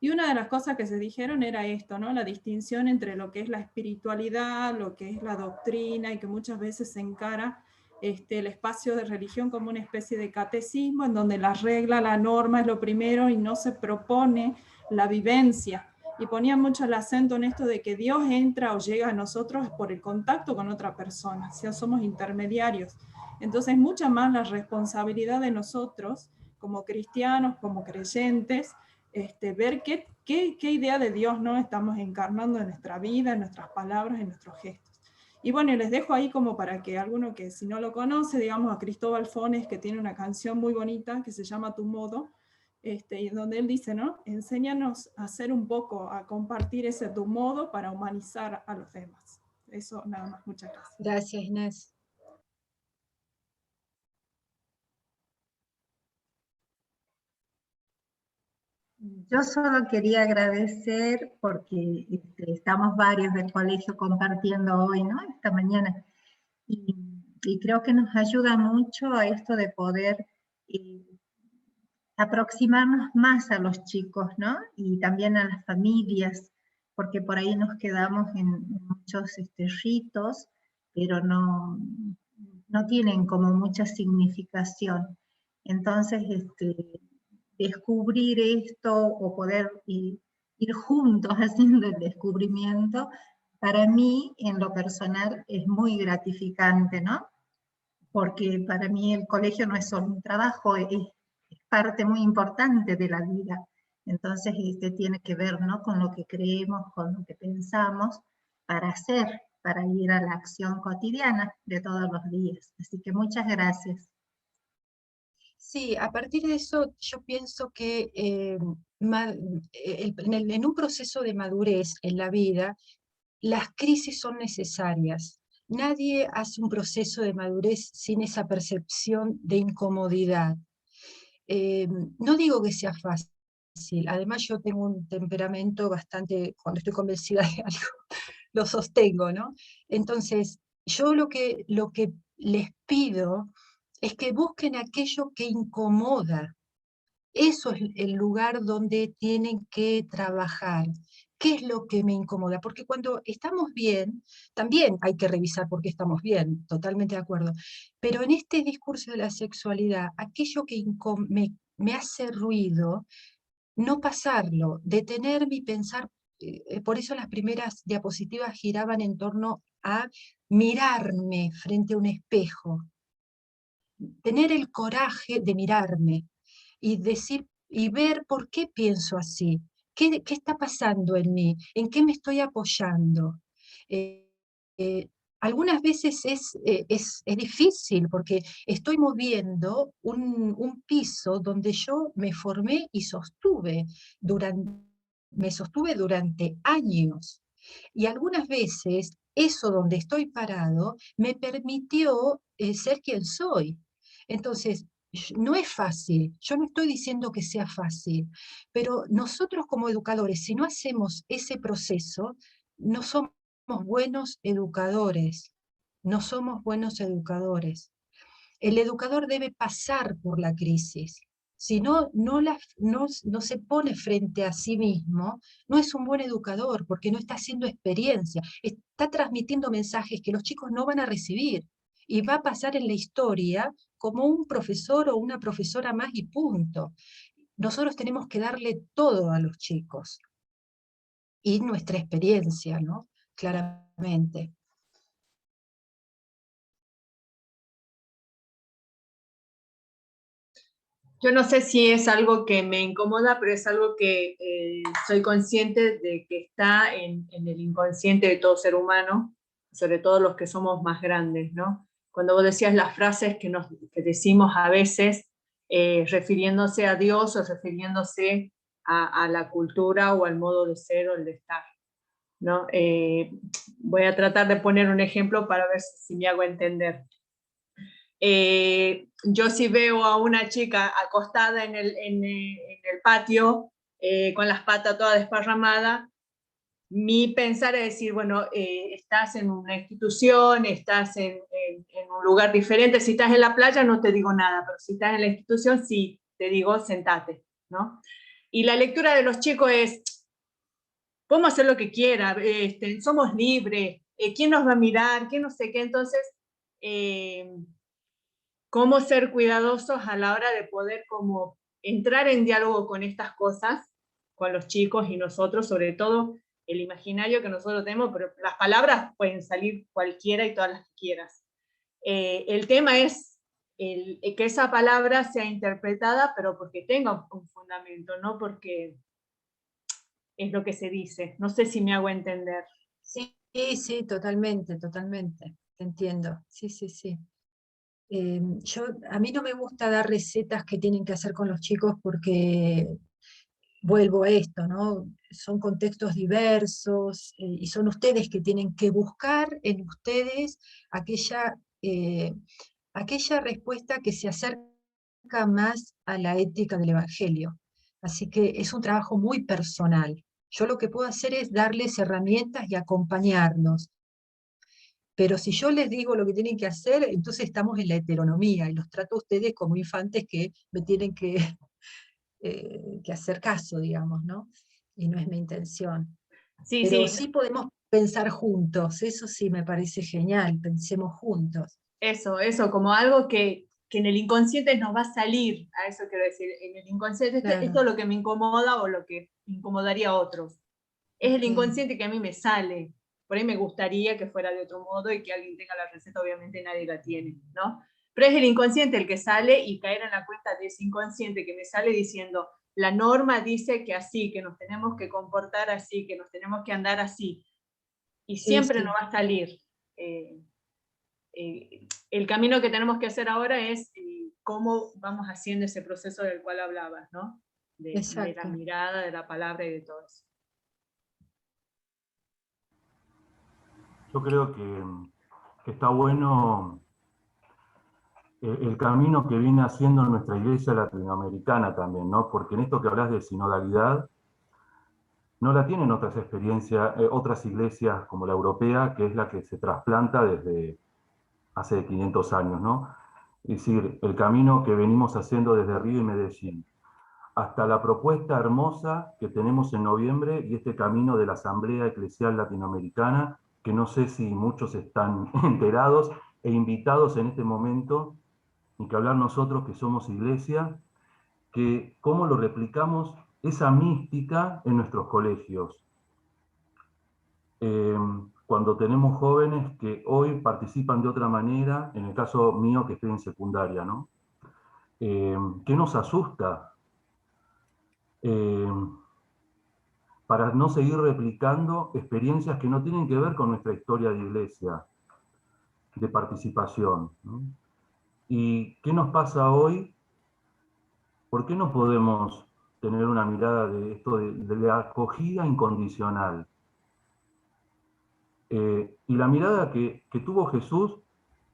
Y una de las cosas que se dijeron era esto, ¿no? La distinción entre lo que es la espiritualidad, lo que es la doctrina, y que muchas veces se encara el espacio de religión como una especie de catecismo, en donde la regla, la norma es lo primero y no se propone la vivencia. Y ponían mucho el acento en esto de que Dios entra o llega a nosotros por el contacto con otra persona, o sea, somos intermediarios. Entonces, mucha más la responsabilidad de nosotros como cristianos, como creyentes, ver qué idea de Dios, ¿no?, estamos encarnando en nuestra vida, en nuestras palabras, en nuestros gestos. Y bueno, les dejo ahí como para que alguno que si no lo conoce, digamos a Cristóbal Fones, que tiene una canción muy bonita que se llama Tu Modo, y donde él dice, ¿no?, enséñanos a hacer un poco, a compartir ese tu modo para humanizar a los demás. Eso nada más, muchas gracias. Gracias, Inés. Yo solo quería agradecer porque estamos varios del colegio compartiendo hoy, ¿no?, esta mañana, y creo que nos ayuda mucho a esto de poder aproximarnos más a los chicos, ¿no?, y también a las familias, porque por ahí nos quedamos en muchos ritos, pero no tienen como mucha significación. Entonces, descubrir esto o poder ir juntos haciendo el descubrimiento, para mí, en lo personal, es muy gratificante, ¿no? Porque para mí el colegio no es solo un trabajo, es parte muy importante de la vida. Entonces, tiene que ver, ¿no?, con lo que creemos, con lo que pensamos, para hacer, para ir a la acción cotidiana de todos los días. Así que muchas gracias. Sí, a partir de eso yo pienso que en un proceso de madurez en la vida, las crisis son necesarias. Nadie hace un proceso de madurez sin esa percepción de incomodidad. No digo que sea fácil, además yo tengo un temperamento bastante, cuando estoy convencida de algo, lo sostengo, ¿no? Entonces, yo lo que les pido es que busquen aquello que incomoda. Eso es el lugar donde tienen que trabajar. ¿Qué es lo que me incomoda? Porque cuando estamos bien, también hay que revisar por qué estamos bien, totalmente de acuerdo. Pero en este discurso de la sexualidad, aquello que me hace ruido, no pasarlo, detenerme y pensar, por eso las primeras diapositivas giraban en torno a mirarme frente a un espejo, tener el coraje de mirarme y decir y ver por qué pienso así, qué está pasando en mí, en qué me estoy apoyando. Algunas veces es difícil porque estoy moviendo un piso donde yo me formé y me sostuve durante años. Y algunas veces eso donde estoy parado me permitió ser quien soy. Entonces, no es fácil, yo no estoy diciendo que sea fácil, pero nosotros como educadores, si no hacemos ese proceso, no somos buenos educadores, no somos buenos educadores. El educador debe pasar por la crisis. Si no se pone frente a sí mismo, no es un buen educador porque no está haciendo experiencia, está transmitiendo mensajes que los chicos no van a recibir y va a pasar en la historia como un profesor o una profesora más y punto. Nosotros tenemos que darle todo a los chicos. y nuestra experiencia, ¿no? Claramente. Yo no sé si es algo que me incomoda, pero es algo que soy consciente de que está en el inconsciente de todo ser humano, sobre todo los que somos más grandes, ¿no? Cuando vos decías las frases que decimos a veces, refiriéndose a Dios o refiriéndose a la cultura o al modo de ser o el de estar, ¿no? Voy a tratar de poner un ejemplo para ver si me hago entender. Yo si veo a una chica acostada en el patio con las patas todas desparramadas, mi pensar es decir, bueno, estás en una institución, estás en un lugar diferente. Si estás en la playa no te digo nada, pero si estás en la institución sí te digo sentate, ¿no? Y la lectura de los chicos es, podemos hacer lo que quiera, somos libres, ¿quién nos va a mirar? ¿Quién no sé qué? Entonces, cómo ser cuidadosos a la hora de poder como entrar en diálogo con estas cosas, con los chicos y nosotros, sobre todo el imaginario que nosotros tenemos, pero las palabras pueden salir cualquiera y todas las que quieras. El tema es que esa palabra sea interpretada, pero porque tenga un fundamento, no porque es lo que se dice. No sé si me hago entender. Sí, sí, totalmente, totalmente. Te entiendo. Sí, sí, sí. A mí no me gusta dar recetas que tienen que hacer con los chicos porque vuelvo a esto, ¿no? Son contextos diversos y son ustedes que tienen que buscar en ustedes aquella respuesta que se acerca más a la ética del Evangelio. Así que es un trabajo muy personal. Yo lo que puedo hacer es darles herramientas y acompañarlos. Pero si yo les digo lo que tienen que hacer, entonces estamos en la heteronomía y los trato a ustedes como infantes que me tienen que hacer caso, digamos, ¿no? Y no es mi intención. Sí, Pero sí, sí podemos pensar juntos, eso sí me parece genial, pensemos juntos. eso, como algo que en el inconsciente nos va a salir, a eso quiero decir, en el inconsciente, Claro. esto es lo que me incomoda o lo que incomodaría a otros. Es el Ok. inconsciente que a mí me sale. Por ahí me gustaría que fuera de otro modo y que alguien tenga la receta, obviamente nadie la tiene, ¿no? Pero es el inconsciente el que sale y caer en la cuenta de ese inconsciente que me sale diciendo, la norma dice que así, que nos tenemos que comportar así, que nos tenemos que andar así. Y Sí, siempre sí, nos va a salir. El camino que tenemos que hacer ahora es cómo vamos haciendo ese proceso del cual hablabas, ¿no? De la exacto. mirada, de la palabra y de todo eso. Yo creo que está bueno el camino que viene haciendo nuestra iglesia latinoamericana también, ¿no? Porque en esto que hablas de sinodalidad, no la tienen otras experiencias, otras iglesias como la europea, que es la que se trasplanta desde hace 500 años, ¿no? Es decir, el camino que venimos haciendo desde Río y Medellín, hasta la propuesta hermosa que tenemos en noviembre y este camino de la Asamblea Eclesial Latinoamericana, que no sé si muchos están enterados e invitados en este momento, ni que hablar nosotros que somos iglesia, que cómo lo replicamos esa mística en nuestros colegios. Cuando tenemos jóvenes que hoy participan de otra manera, en el caso mío que estoy en secundaria, ¿no? ¿Qué nos asusta? Para no seguir replicando experiencias que no tienen que ver con nuestra historia de iglesia, de participación, ¿no? ¿Y qué nos pasa hoy? ¿Por qué no podemos tener una mirada de esto de la acogida incondicional? Y la mirada que tuvo Jesús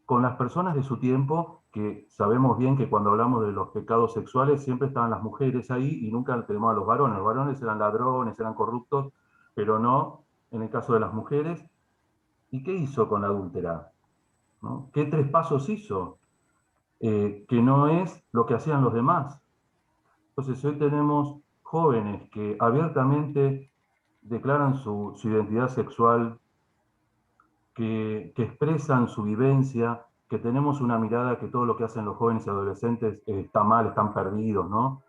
con las personas de su tiempo, que sabemos bien que cuando hablamos de los pecados sexuales siempre estaban las mujeres ahí y nunca tenemos a los varones. Los varones eran ladrones, eran corruptos, pero no en el caso de las mujeres. ¿Y qué hizo con la adúltera? ¿No? ¿Qué 3 pasos hizo? Que no es lo que hacían los demás. Entonces hoy tenemos jóvenes que abiertamente declaran su identidad sexual, que expresan su vivencia, que tenemos una mirada que todo lo que hacen los jóvenes y adolescentes está mal, están perdidos, ¿no?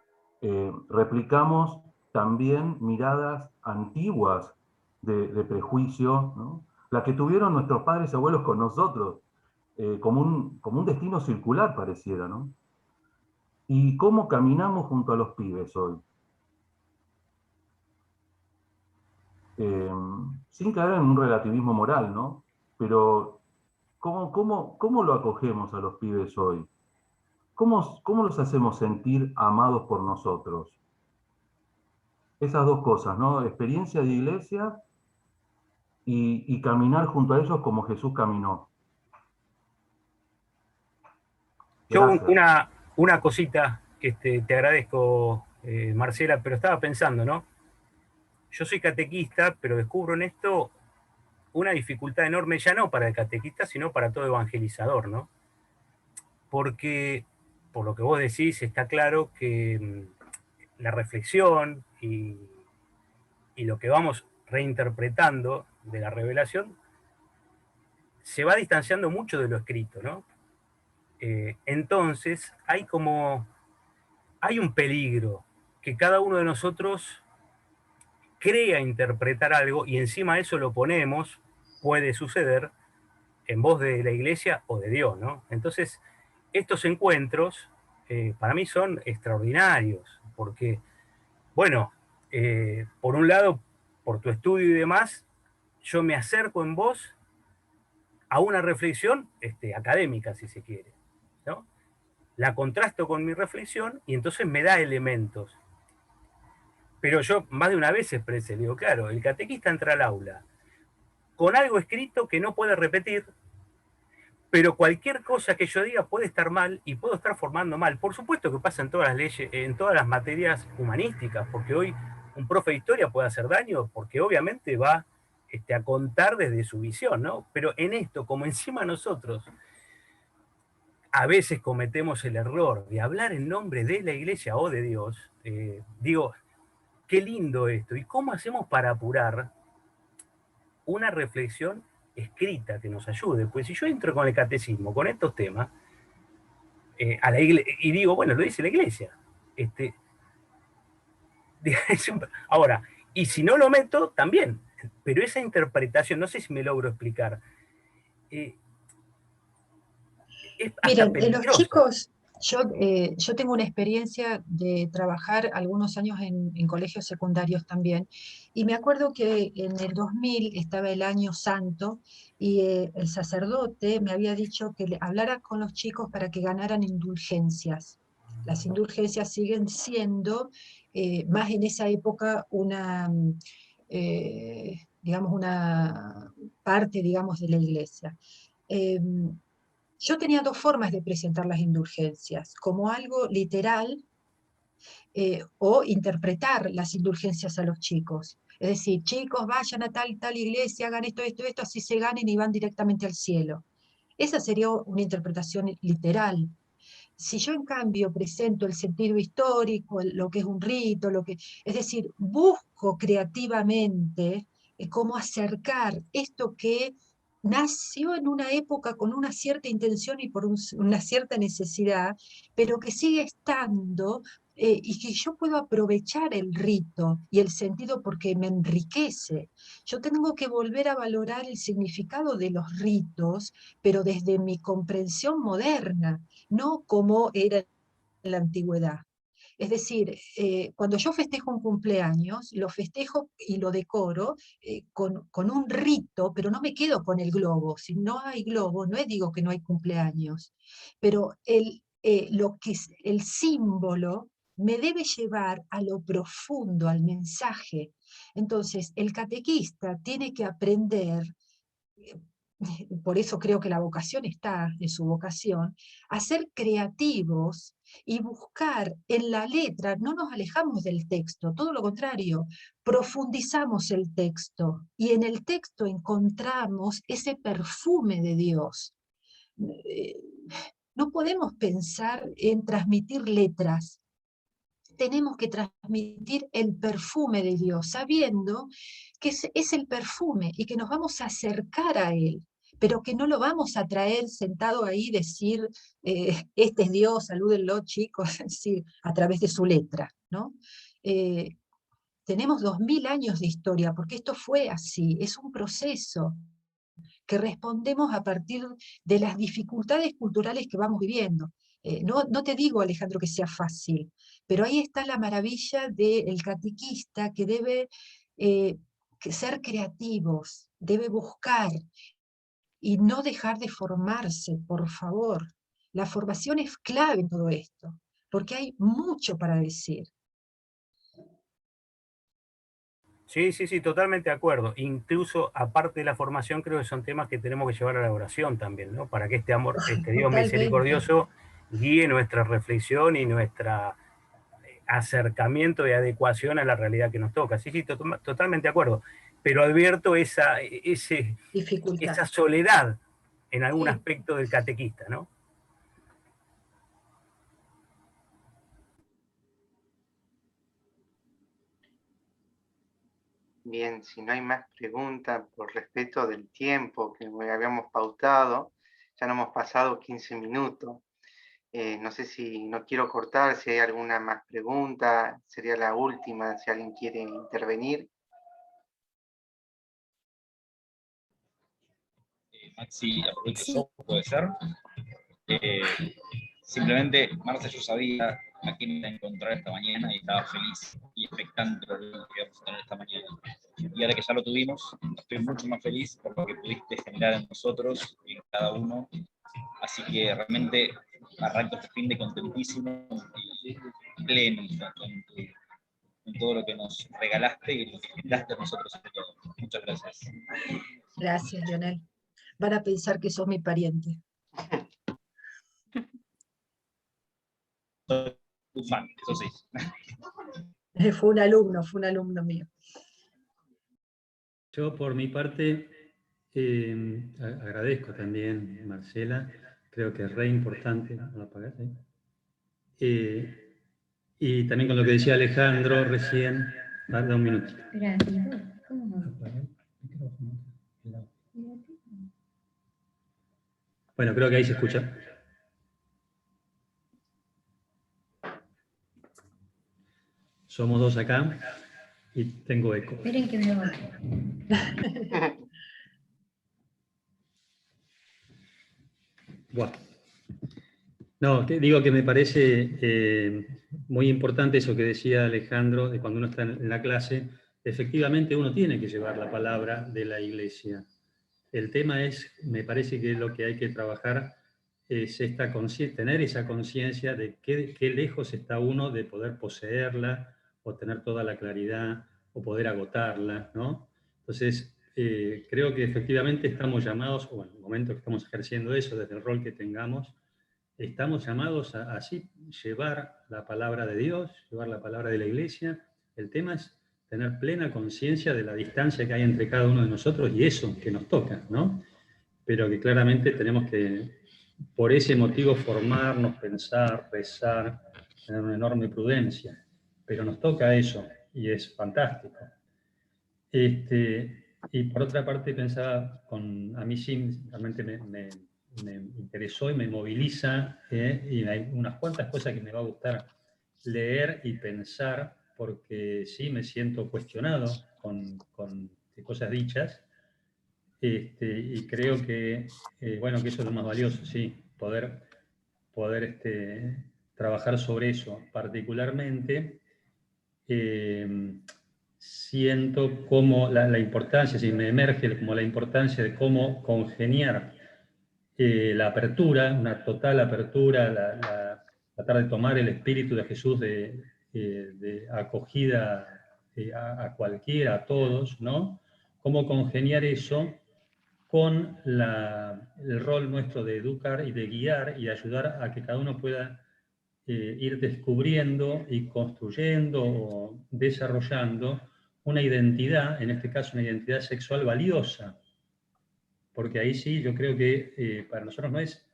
Replicamos también miradas antiguas de prejuicio, ¿no? La que tuvieron nuestros padres y abuelos con nosotros, como un destino circular pareciera, ¿no? ¿Y cómo caminamos junto a los pibes hoy? Sin caer en un relativismo moral, ¿no? Pero ¿cómo lo acogemos a los pibes hoy? ¿Cómo los hacemos sentir amados por nosotros? Esas dos cosas, ¿no? Experiencia de iglesia y caminar junto a ellos como Jesús caminó. Yo Gracias. una cosita que te agradezco, Marcela, pero estaba pensando, ¿no? Yo soy catequista, pero descubro en esto una dificultad enorme, ya no para el catequista, sino para todo evangelizador, ¿no? Porque, por lo que vos decís, está claro que la reflexión y lo que vamos reinterpretando de la revelación se va distanciando mucho de lo escrito, ¿no? Entonces, hay un peligro que cada uno de nosotros crea interpretar algo y encima eso lo ponemos, puede suceder, en voz de la iglesia o de Dios, ¿no? Entonces, estos encuentros para mí son extraordinarios, porque, bueno, por un lado, por tu estudio y demás, yo me acerco en vos a una reflexión académica, si se quiere, ¿no? La contrasto con mi reflexión y entonces me da elementos. Pero yo más de una vez expresé, digo, claro, el catequista entra al aula con algo escrito que no puede repetir, pero cualquier cosa que yo diga puede estar mal y puedo estar formando mal. Por supuesto que pasa en todas las leyes, en todas las materias humanísticas, porque hoy un profe de historia puede hacer daño, porque obviamente va a contar desde su visión, ¿no? Pero en esto, como encima nosotros a veces cometemos el error de hablar en nombre de la iglesia o de Dios, digo, qué lindo esto, ¿y cómo hacemos para apurar una reflexión escrita que nos ayude? Pues si yo entro con el catecismo, con estos temas, a la iglesia, y digo, bueno, lo dice la iglesia. Ahora, y si no lo meto, también. Pero esa interpretación, no sé si me logro explicar, es hasta Miren, los peligrosa. chicos, yo tengo una experiencia de trabajar algunos años en colegios secundarios también, y me acuerdo que en el 2000 estaba el año santo y el sacerdote me había dicho que le hablara con los chicos para que ganaran indulgencias. Las indulgencias siguen siendo, más en esa época, digamos, una parte, digamos, de la iglesia. Yo tenía dos formas de presentar las indulgencias, como algo literal o interpretar las indulgencias a los chicos. Es decir, chicos, vayan a tal y tal iglesia, hagan esto, esto, esto, así se ganen y van directamente al cielo. Esa sería una interpretación literal. Si yo en cambio presento el sentido histórico, lo que es un rito, es decir, busco creativamente cómo acercar esto que nació en una época con una cierta intención y por una cierta necesidad, pero que sigue estando y que yo puedo aprovechar el rito y el sentido porque me enriquece. Yo tengo que volver a valorar el significado de los ritos, pero desde mi comprensión moderna, no como era en la antigüedad. Es decir, cuando yo festejo un cumpleaños, lo festejo y lo decoro con un rito, pero no me quedo con el globo. Si no hay globo, no digo que no hay cumpleaños, pero lo que es el símbolo me debe llevar a lo profundo, al mensaje. Entonces, el catequista tiene que aprender, por eso creo que la vocación está en su vocación, a ser creativos y buscar en la letra, no nos alejamos del texto, todo lo contrario, profundizamos el texto y en el texto encontramos ese perfume de Dios. No podemos pensar en transmitir letras, tenemos que transmitir el perfume de Dios, sabiendo que es el perfume y que nos vamos a acercar a Él, pero que no lo vamos a traer sentado ahí y decir, este es Dios, salúdenlo chicos, decir, a través de su letra, ¿no? tenemos 2000 años de historia, porque esto fue así, es un proceso que respondemos a partir de las dificultades culturales que vamos viviendo. No te digo, Alejandro, que sea fácil, pero ahí está la maravilla del catequista que debe ser creativos, debe buscar y no dejar de formarse, por favor. La formación es clave en todo esto, porque hay mucho para decir. Sí, sí, sí, totalmente de acuerdo. Incluso, aparte de la formación, creo que son temas que tenemos que llevar a la oración también, ¿no? Para que este amor, este Dios Totalmente. misericordioso guíe nuestra reflexión y nuestro acercamiento y adecuación a la realidad que nos toca. Sí, sí, totalmente de acuerdo. Pero advierto esa soledad en algún aspecto del catequista, ¿no? Bien, si no hay más preguntas por respeto del tiempo que habíamos pautado, ya nos hemos pasado 15 minutos. No sé si, no quiero cortar, si hay alguna más pregunta, sería la última, si alguien quiere intervenir. Maxi, aprovecho yo, puede ser. Simplemente, Marce, yo sabía a quién iba a encontrar esta mañana y estaba feliz y expectante por lo que íbamos a tener esta mañana. Y ahora que ya lo tuvimos, estoy mucho más feliz por lo que pudiste generar en nosotros y en cada uno. Así que realmente arranco este fin de contentísimo y pleno con todo lo que nos regalaste y lo que generaste a nosotros sobre todo. Muchas gracias. Gracias, Lionel. Van a pensar que sos mi pariente. Soy tu fan, eso sí. Fue un alumno mío. Yo, por mi parte, agradezco también, Marcela, creo que es re importante, ¿no? Y también con lo que decía Alejandro recién, da un minuto. Bueno, creo que ahí se escucha. Somos dos acá y tengo eco. Miren que veo. Bueno. No, digo que me parece muy importante eso que decía Alejandro, de cuando uno está en la clase, efectivamente uno tiene que llevar la palabra de la Iglesia. El tema es, me parece que lo que hay que trabajar es tener esa conciencia de qué lejos está uno de poder poseerla, o tener toda la claridad, o poder agotarla, ¿no? Entonces, creo que efectivamente estamos llamados, o en el momento que estamos ejerciendo eso, desde el rol que tengamos, estamos llamados a así llevar la palabra de Dios, llevar la palabra de la Iglesia. El tema es tener plena conciencia de la distancia que hay entre cada uno de nosotros y eso que nos toca, ¿no? Pero que claramente tenemos que, por ese motivo, formarnos, pensar, rezar, tener una enorme prudencia. Pero nos toca eso y es fantástico. Y por otra parte pensaba, a mí sí realmente me interesó y me moviliza, y hay unas cuantas cosas que me va a gustar leer y pensar, porque sí me siento cuestionado con cosas dichas, y creo que, bueno, que eso es lo más valioso, sí, poder trabajar sobre eso. Particularmente, siento como la importancia, si me emerge como la importancia de cómo congeniar la apertura, una total apertura, tratar de tomar el espíritu de Jesús de acogida a cualquiera, a todos, ¿no? Cómo congeniar eso con el rol nuestro de educar y de guiar y ayudar a que cada uno pueda ir descubriendo y construyendo o desarrollando una identidad, en este caso una identidad sexual valiosa. Porque ahí sí, yo creo que para nosotros no es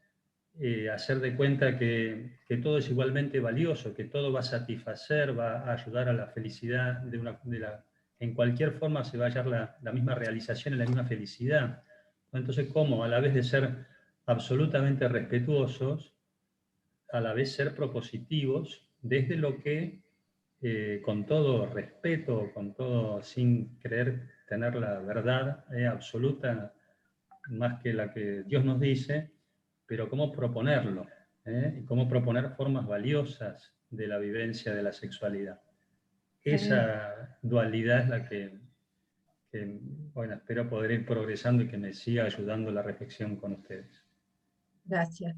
hacer de cuenta que todo es igualmente valioso, que todo va a satisfacer, va a ayudar a la felicidad, en cualquier forma se va a hallar la misma realización y la misma felicidad. Entonces, ¿cómo? A la vez de ser absolutamente respetuosos, a la vez ser propositivos desde lo que con todo respeto, con todo, sin creer tener la verdad absoluta, más que la que Dios nos dice, pero cómo proponerlo, y cómo proponer formas valiosas de la vivencia de la sexualidad. Esa dualidad es la que, bueno, espero poder ir progresando y que me siga ayudando la reflexión con ustedes. Gracias.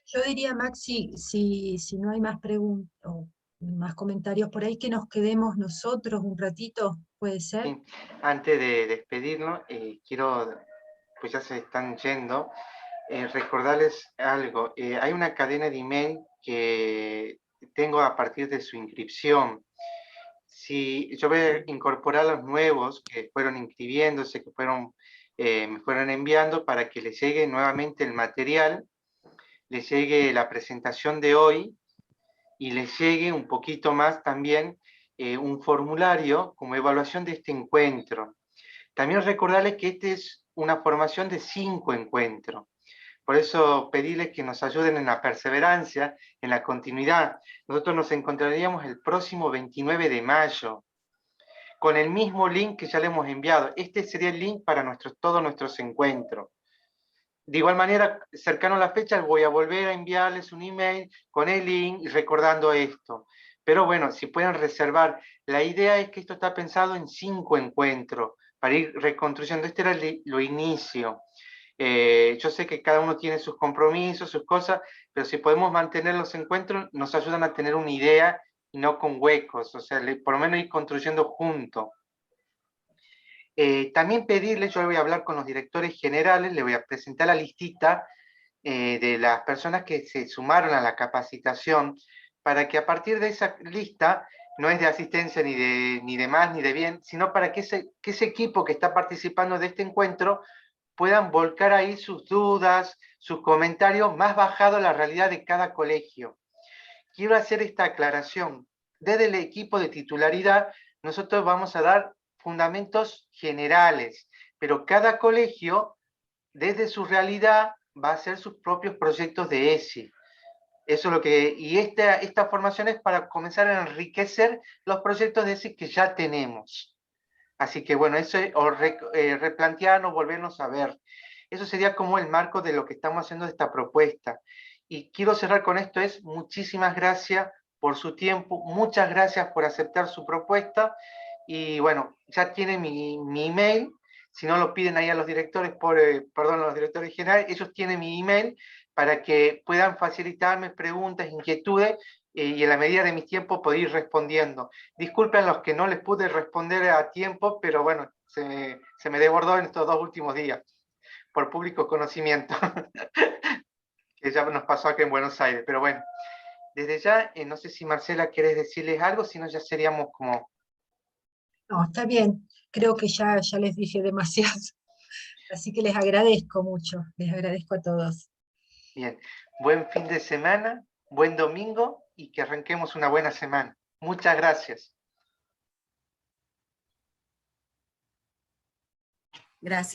Yo diría, Maxi, si no hay más preguntas o más comentarios por ahí, que nos quedemos nosotros un ratito, ¿puede ser? Sí. Antes de despedirnos, quiero, pues ya se están yendo, recordarles algo. Hay una cadena de email que tengo a partir de su inscripción. Si yo voy a incorporar los nuevos que fueron inscribiéndose, que me fueron enviando, para que les llegue nuevamente el material, les llegue la presentación de hoy y les llegue un poquito más también un formulario como evaluación de este encuentro. También recordarles que esta es una formación de 5 encuentros. Por eso pedirles que nos ayuden en la perseverancia, en la continuidad. Nosotros nos encontraríamos el próximo 29 de mayo, con el mismo link que ya le hemos enviado. Este sería el link para todos nuestros encuentros. De igual manera, cercano a la fecha, voy a volver a enviarles un email con el link y recordando esto. Pero bueno, si pueden reservar. La idea es que esto está pensado en 5 encuentros, para ir reconstruyendo. Este era lo inicio. Yo sé que cada uno tiene sus compromisos, sus cosas, pero si podemos mantener los encuentros, nos ayudan a tener una idea y no con huecos, o sea, por lo menos ir construyendo juntos. También pedirles, yo voy a hablar con los directores generales, le voy a presentar la listita de las personas que se sumaron a la capacitación, para que a partir de esa lista, no es de asistencia ni de más ni de bien, sino para que ese equipo que está participando de este encuentro puedan volcar ahí sus dudas, sus comentarios más bajados a la realidad de cada colegio. Quiero hacer esta aclaración. Desde el equipo de titularidad, nosotros vamos a dar fundamentos generales, pero cada colegio, desde su realidad, va a hacer sus propios proyectos de ESI. Eso es lo que, y esta formación es para comenzar a enriquecer los proyectos de ESI que ya tenemos. Así que bueno, eso es replantearnos, volvernos a ver. Eso sería como el marco de lo que estamos haciendo de esta propuesta. Y quiero cerrar con esto, muchísimas gracias por su tiempo, muchas gracias por aceptar su propuesta, y bueno, ya tiene mi email. Si no lo piden ahí a los directores, a los directores generales, ellos tienen mi email para que puedan facilitarme preguntas, inquietudes, y en la medida de mi tiempo poder ir respondiendo. Disculpen los que no les pude responder a tiempo, pero bueno, se me desbordó en estos 2 últimos días, por público conocimiento, que ya nos pasó aquí en Buenos Aires. Pero bueno, desde ya, no sé si Marcela querés decirles algo, si no ya seríamos como... No, está bien, creo que ya les dije demasiado, así que les agradezco mucho, les agradezco a todos. Bien, buen fin de semana, buen domingo, y que arranquemos una buena semana. Muchas gracias. Gracias.